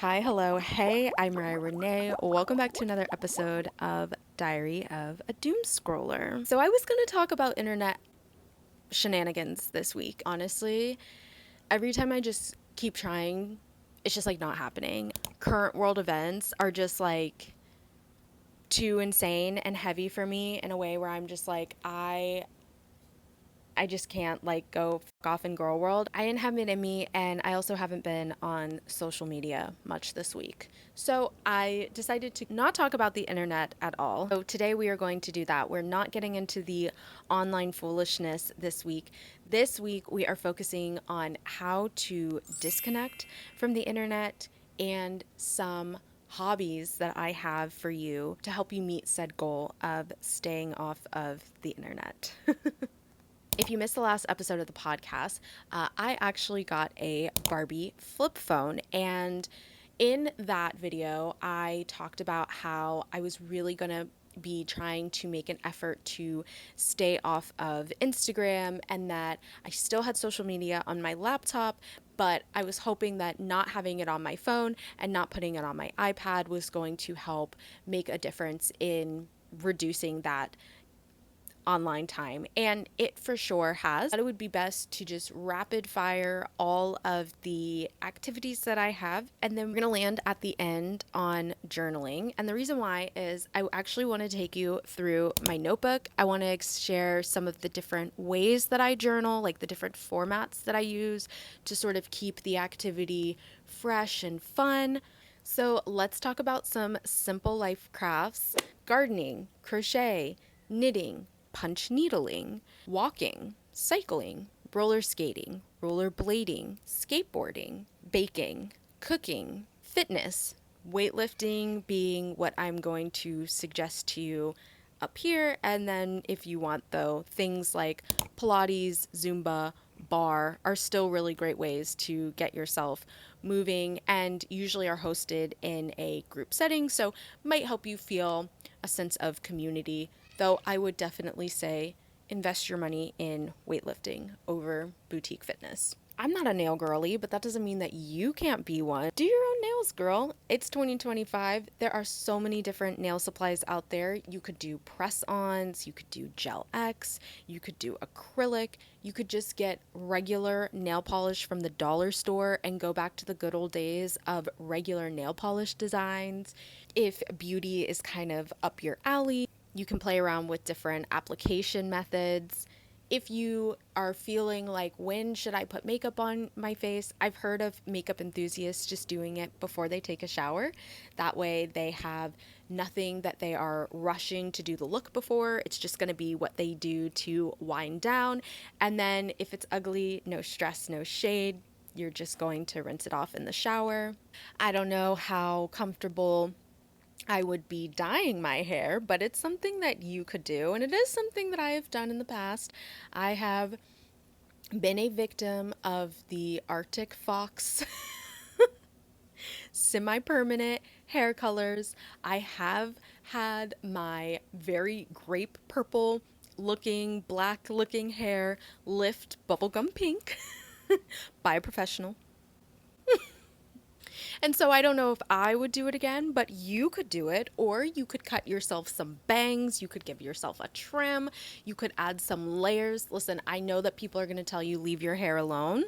Hi, hello, hey, I'm Mariah Renee. Welcome back to another episode of Diary of a Doomscroller. So, I was going to talk about internet shenanigans this week. Honestly, every time I just keep trying, it's just like not happening. Current world events are just like too insane and heavy for me in a way where I'm just like, I just can't like go off in girl world. I didn't have it in me, and I also haven't been on social media much this week. So I decided to not talk about the internet at all. So today we are going to do that. We're not getting into the online foolishness this week. This week we are focusing on how to disconnect from the internet and some hobbies that I have for you to help you meet said goal of staying off of the internet. If you missed the last episode of the podcast, I actually got a Barbie flip phone. And in that video, I talked about how I was really going to be trying to make an effort to stay off of Instagram and that I still had social media on my laptop, but I was hoping that not having it on my phone and not putting it on my iPad was going to help make a difference in reducing that online time, and it for sure has. It would be best to just rapid fire all of the activities that I have, and then we're gonna land at the end on journaling. And the reason why is I actually want to take you through my notebook. I want to share some of the different ways that I journal, like the different formats that I use to sort of keep the activity fresh and fun. So let's talk about some simple life crafts: gardening, crochet, knitting, punch needling, walking, cycling, roller skating, roller blading, skateboarding, baking, cooking, fitness, weightlifting being what I'm going to suggest to you up here. And then if you want, though, things like Pilates, Zumba, bar are still really great ways to get yourself moving and usually are hosted in a group setting, so might help you feel a sense of community. Though I would definitely say invest your money in weightlifting over boutique fitness. I'm not a nail girly, but that doesn't mean that you can't be one. Do your own nails, girl. It's 2025. There are so many different nail supplies out there. You could do press-ons, you could do gel X, you could do acrylic, you could just get regular nail polish from the dollar store and go back to the good old days of regular nail polish designs. If beauty is kind of up your alley, you can play around with different application methods. If you are feeling like, when should I put makeup on my face? I've heard of makeup enthusiasts just doing it before they take a shower. That way they have nothing that they are rushing to do the look before. It's just going to be what they do to wind down. And then if it's ugly, no stress, no shade. You're just going to rinse it off in the shower. I don't know how comfortable I would be dyeing my hair, but it's something that you could do, and it is something that I have done in the past. I have been a victim of the Arctic fox semi permanent hair colors. I have had my very grape purple looking, black looking hair lift bubblegum pink by a professional. And so I don't know if I would do it again, but you could do it, or you could cut yourself some bangs, you could give yourself a trim, you could add some layers. Listen, I know that people are going to tell you leave your hair alone.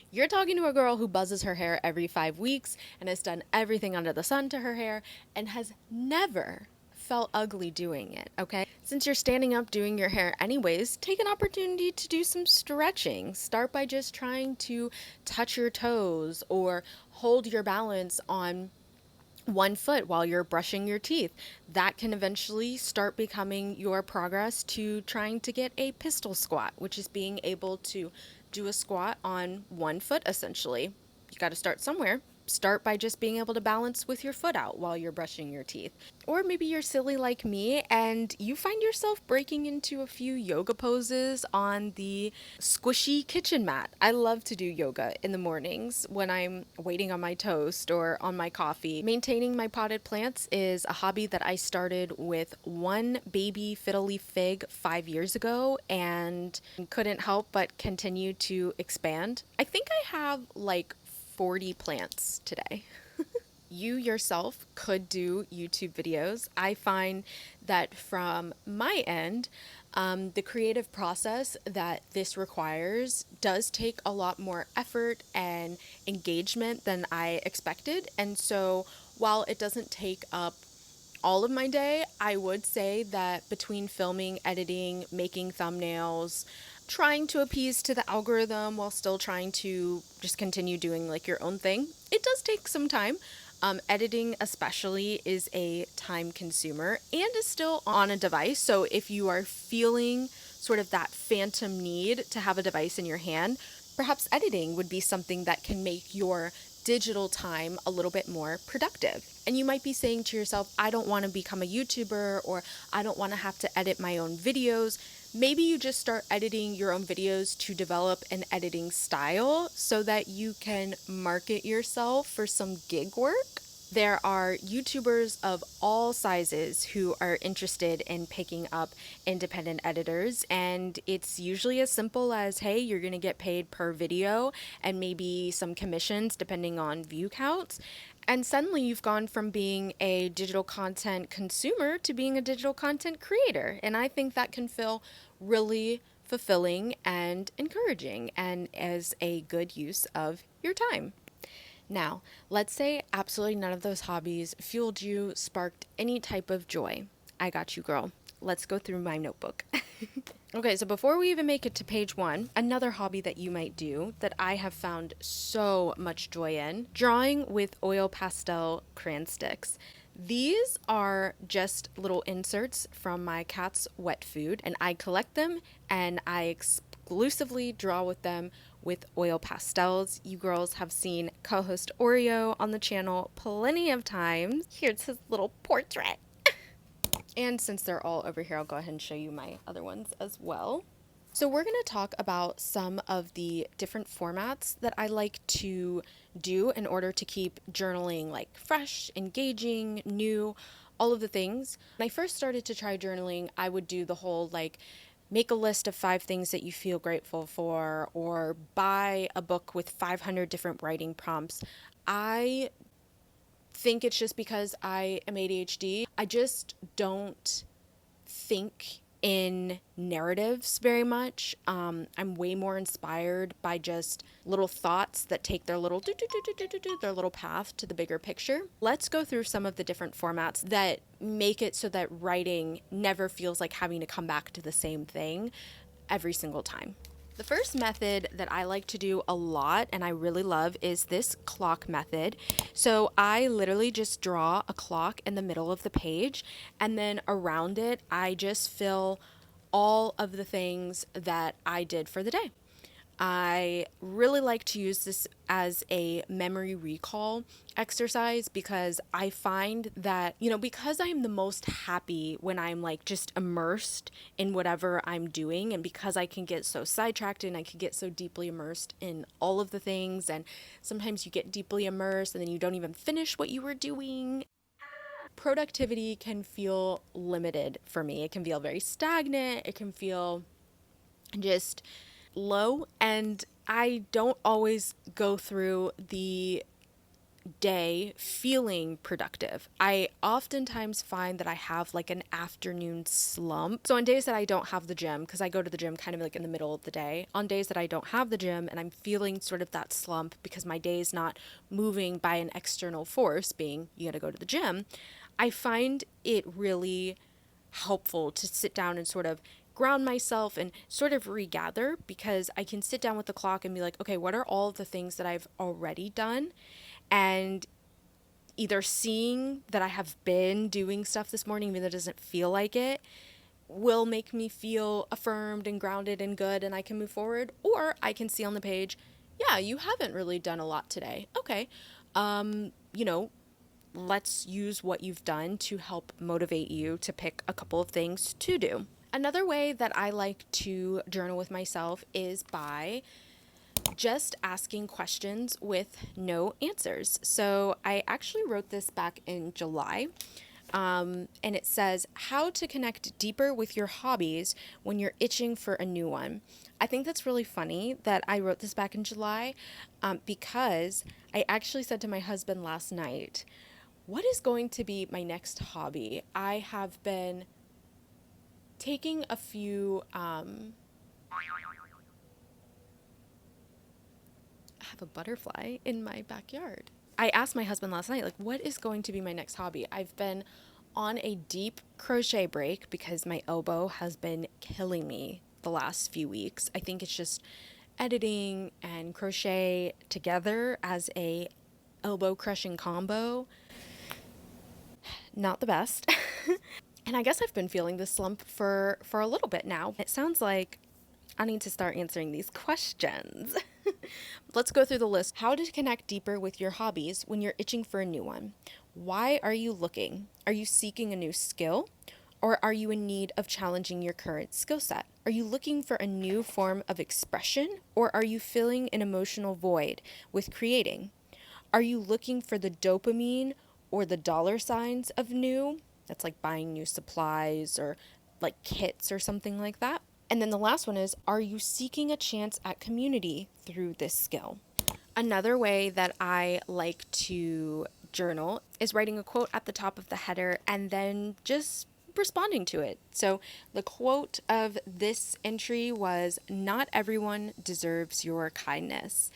You're talking to a girl who buzzes her hair every 5 weeks and has done everything under the sun to her hair and has never felt ugly doing it, okay? Since you're standing up doing your hair anyways, take an opportunity to do some stretching. Start by just trying to touch your toes or hold your balance on one foot while you're brushing your teeth. That can eventually start becoming your progress to trying to get a pistol squat, which is being able to do a squat on one foot essentially. You got to start somewhere. Start by just being able to balance with your foot out while you're brushing your teeth. Or maybe you're silly like me and you find yourself breaking into a few yoga poses on the squishy kitchen mat. I love to do yoga in the mornings when I'm waiting on my toast or on my coffee. Maintaining my potted plants is a hobby that I started with one baby fiddle leaf fig 5 years ago and couldn't help but continue to expand. I think I have like 40 plants today. you yourself could do YouTube videos. I find that from my end, the creative process that this requires does take a lot more effort and engagement than I expected. And so while it doesn't take up all of my day, I would say that between filming, editing, making thumbnails, trying to appease to the algorithm while still trying to just continue doing like your own thing, it does take some time. Editing, especially, is a time consumer and is still on a device. So if you are feeling sort of that phantom need to have a device in your hand, perhaps editing would be something that can make your digital time a little bit more productive. And you might be saying to yourself, I don't want to become a YouTuber, or I don't want to have to edit my own videos. Maybe you just start editing your own videos to develop an editing style so that you can market yourself for some gig work. There are YouTubers of all sizes who are interested in picking up independent editors, and it's usually as simple as, hey, you're going to get paid per video and maybe some commissions depending on view counts. And suddenly you've gone from being a digital content consumer to being a digital content creator. And I think that can feel really fulfilling and encouraging and as a good use of your time. Now, let's say absolutely none of those hobbies fueled you, sparked any type of joy. I got you, girl. Let's go through my notebook. Okay, so before we even make it to page 1, another hobby that you might do that I have found so much joy in, drawing with oil pastel crayon sticks. These are just little inserts from my cat's wet food, and I collect them and I exclusively draw with them with oil pastels. You girls have seen co-host Oreo on the channel plenty of times. Here's his little portrait. And since they're all over here, I'll go ahead and show you my other ones as well. So we're going to talk about some of the different formats that I like to do in order to keep journaling like fresh, engaging, new, all of the things. When I first started to try journaling, I would do the whole like make a list of 5 things that you feel grateful for, or buy a book with 500 different writing prompts. I think it's just because I am ADHD. I just don't think in narratives very much. I'm way more inspired by just little thoughts that take their little their little path to the bigger picture. Let's go through some of the different formats that make it so that writing never feels like having to come back to the same thing every single time. The first method that I like to do a lot and I really love is this clock method. So I literally just draw a clock in the middle of the page, and then around it I just fill all of the things that I did for the day. I really like to use this as a memory recall exercise because I find that, because I'm the most happy when I'm like just immersed in whatever I'm doing, and because I can get so sidetracked and I can get so deeply immersed in all of the things, and sometimes you get deeply immersed and then you don't even finish what you were doing. Productivity can feel limited for me. It can feel very stagnant. It can feel just low, and I don't always go through the day feeling productive. I oftentimes find that I have like an afternoon slump. So on days that I don't have the gym, because I go to the gym kind of like in the middle of the day, on days that I don't have the gym and I'm feeling sort of that slump because my day is not moving by an external force, being you gotta go to the gym, I find it really helpful to sit down and sort of ground myself and sort of regather, because I can sit down with the clock and be like, okay, what are all of the things that I've already done? And either seeing that I have been doing stuff this morning, even though it doesn't feel like it, will make me feel affirmed and grounded and good, and I can move forward. Or I can see on the page, yeah, you haven't really done a lot today. Okay. Let's use what you've done to help motivate you to pick a couple of things to do. Another way that I like to journal with myself is by just asking questions with no answers. So I actually wrote this back in July. And it says how to connect deeper with your hobbies when you're itching for a new one. I think that's really funny that I wrote this back in July, because I actually said to my husband last night, what is going to be my next hobby? I have been taking a few, I have a butterfly in my backyard. I asked my husband last night, like, what is going to be my next hobby? I've been on a deep crochet break because my elbow has been killing me the last few weeks. I think it's just editing and crochet together as a elbow crushing combo. Not the best. And I guess I've been feeling this slump for a little bit now. It sounds like I need to start answering these questions. Let's go through the list. How to connect deeper with your hobbies when you're itching for a new one. Why are you looking? Are you seeking a new skill? Or are you in need of challenging your current skill set? Are you looking for a new form of expression? Or are you filling an emotional void with creating? Are you looking for the dopamine or the dollar signs of new? That's like buying new supplies or like kits or something like that. And then the last one is, are you seeking a chance at community through this skill? Another way that I like to journal is writing a quote at the top of the header and then just responding to it. So the quote of this entry was, not everyone deserves your kindness.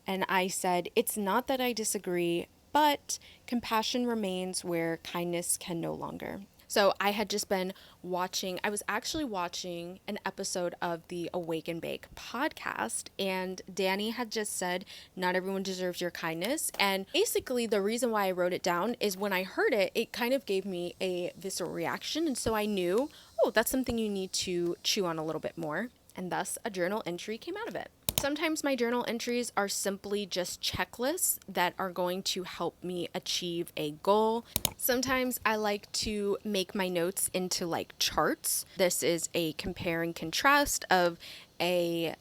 And I said, it's not that I disagree, but compassion remains where kindness can no longer. So I had just been I was actually watching an episode of the Awake and Bake podcast, and Danny had just said, not everyone deserves your kindness. And basically the reason why I wrote it down is when I heard it, it kind of gave me a visceral reaction. And so I knew, oh, that's something you need to chew on a little bit more. And thus a journal entry came out of it. Sometimes my journal entries are simply just checklists that are going to help me achieve a goal. Sometimes I like to make my notes into like charts. This is a compare and contrast of a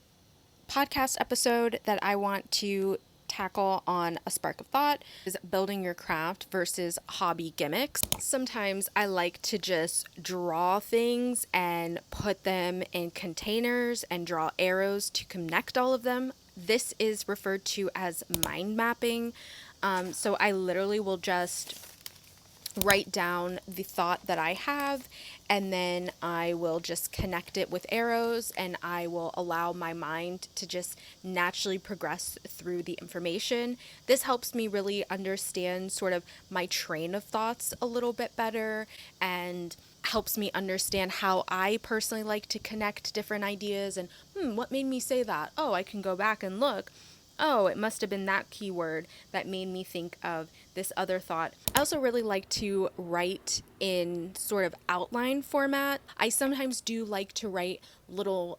podcast episode that I want to tackle on a spark of thought is building your craft versus hobby gimmicks. Sometimes I like to just draw things and put them in containers and draw arrows to connect all of them. This is referred to as mind mapping. So I literally will just write down the thought that I have, and then I will just connect it with arrows, and I will allow my mind to just naturally progress through the information. This helps me really understand sort of my train of thoughts a little bit better, and helps me understand how I personally like to connect different ideas and what made me say that? Oh, I can go back and look. Oh, it must have been that keyword that made me think of this other thought. I also really like to write in sort of outline format. I sometimes do like to write little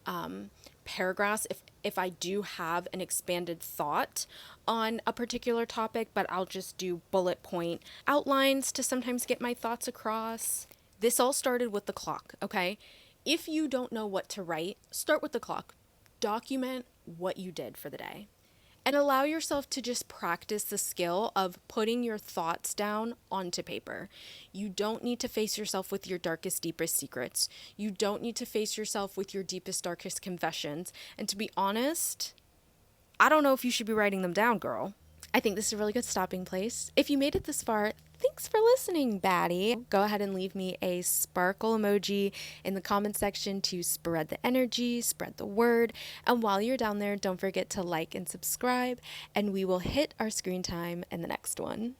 paragraphs if I do have an expanded thought on a particular topic, but I'll just do bullet point outlines to sometimes get my thoughts across. This all started with the clock, okay? If you don't know what to write, start with the clock. Document what you did for the day. And allow yourself to just practice the skill of putting your thoughts down onto paper. You don't need to face yourself with your darkest, deepest secrets. You don't need to face yourself with your deepest, darkest confessions. And to be honest, I don't know if you should be writing them down, girl. I think this is a really good stopping place. If you made it this far, thanks for listening, baddie. Go ahead and leave me a sparkle emoji in the comment section to spread the energy, spread the word. And while you're down there, don't forget to like and subscribe, and we will hit our screen time in the next one.